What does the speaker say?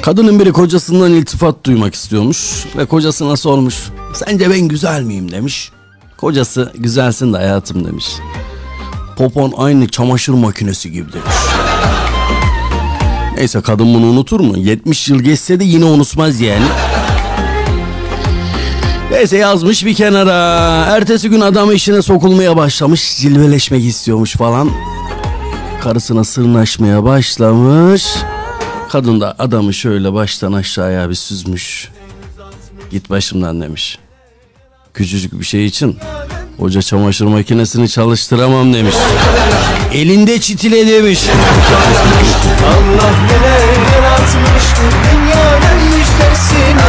Kadının biri kocasından iltifat duymak istiyormuş ve kocasına sormuş. Sence ben güzel miyim demiş. Kocası güzelsin de hayatım demiş. Popon aynı çamaşır makinesi gibi demiş. Neyse kadın bunu unutur mu? 70 yıl geçse de yine unutmaz yani. Neyse yazmış bir kenara. Ertesi gün adam işine sokulmaya başlamış. Cilveleşmek istiyormuş falan. Karısına sırnaşmaya başlamış. Kadın da adamı şöyle baştan aşağıya bir süzmüş. Git başımdan demiş. Küçücük bir şey için hoca çamaşır makinesini çalıştıramam demiş. Elinde çitile demiş. Allah